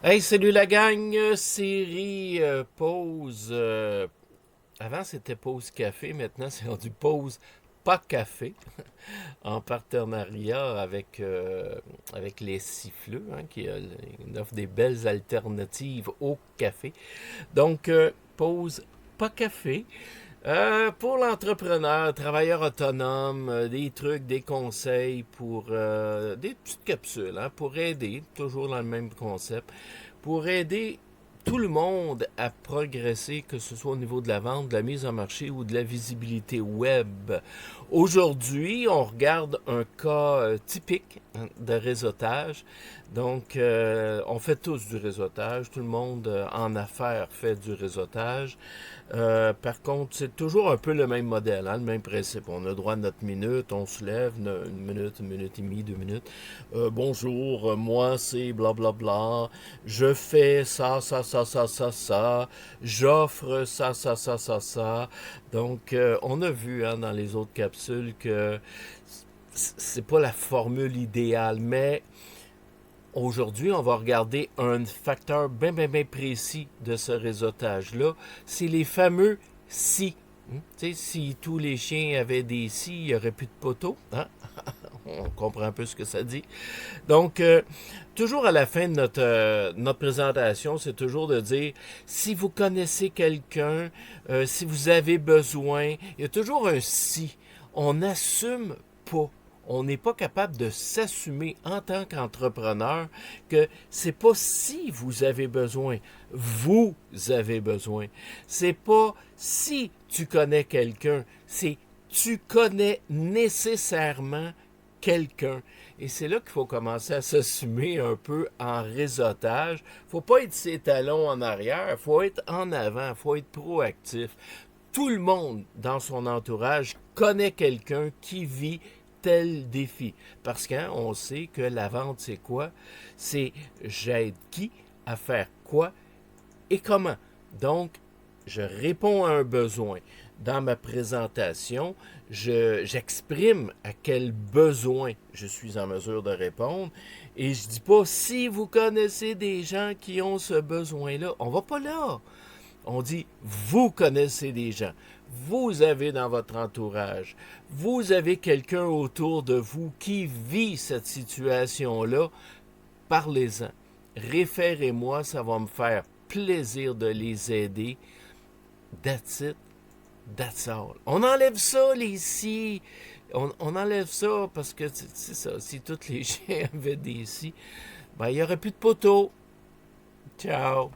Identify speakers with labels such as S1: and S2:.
S1: Hey, salut la gang! Série pause. Avant, c'était pause café. Maintenant, c'est rendu pause pas café. En partenariat avec les Siffleux, hein, qui offre des belles alternatives au café. Donc, pause pas café. Pour l'entrepreneur, travailleur autonome, des trucs, des conseils pour des petites capsules, hein, pour aider, toujours dans le même concept, pour aider tout le monde à progresser, que ce soit au niveau de la vente, de la mise en marché ou de la visibilité web. Aujourd'hui, on regarde un cas typique, hein, de réseautage. Donc, on fait tous du réseautage. Tout le monde en affaires fait du réseautage. Par contre, c'est toujours un peu le même modèle, hein, le même principe. On a droit à notre minute, on se lève, une minute et demie, 2 minutes. Bonjour, moi c'est blablabla. Je fais ça, ça, ça, ça, ça, ça. J'offre ça, ça, ça, ça, ça. Donc, on a vu, hein, dans les autres capsules que c'est pas la formule idéale, mais aujourd'hui, on va regarder un facteur bien, bien, bien précis de ce réseautage-là. C'est les fameux si. Tu sais, si tous les chiens avaient des si, il n'y aurait plus de poteaux. Hein? On comprend un peu ce que ça dit. Donc, toujours à la fin de notre présentation, c'est toujours de dire, si vous connaissez quelqu'un, si vous avez besoin, il y a toujours un si. On n'assume pas. On n'est pas capable de s'assumer en tant qu'entrepreneur que c'est pas si vous avez besoin, vous avez besoin. C'est pas si tu connais quelqu'un, c'est tu connais nécessairement quelqu'un. Et c'est là qu'il faut commencer à s'assumer un peu en réseautage. Faut pas être ses talons en arrière, faut être en avant, faut être proactif. Tout le monde dans son entourage connaît quelqu'un qui vit tel défi. Parce qu'on sait que la vente, c'est quoi? C'est j'aide qui à faire quoi et comment. Donc, je réponds à un besoin. Dans ma présentation, j'exprime à quel besoin je suis en mesure de répondre. Et je dis pas si vous connaissez des gens qui ont ce besoin-là. On va pas là. On dit vous connaissez des gens. Vous avez dans votre entourage. Vous avez quelqu'un autour de vous qui vit cette situation-là. Parlez-en. Référez-moi, ça va me faire plaisir de les aider. That's it. That's all. On enlève ça, les si. On enlève ça parce que c'est ça. Si tous les chiens avaient des si, ben, il n'y aurait plus de poteaux. Ciao.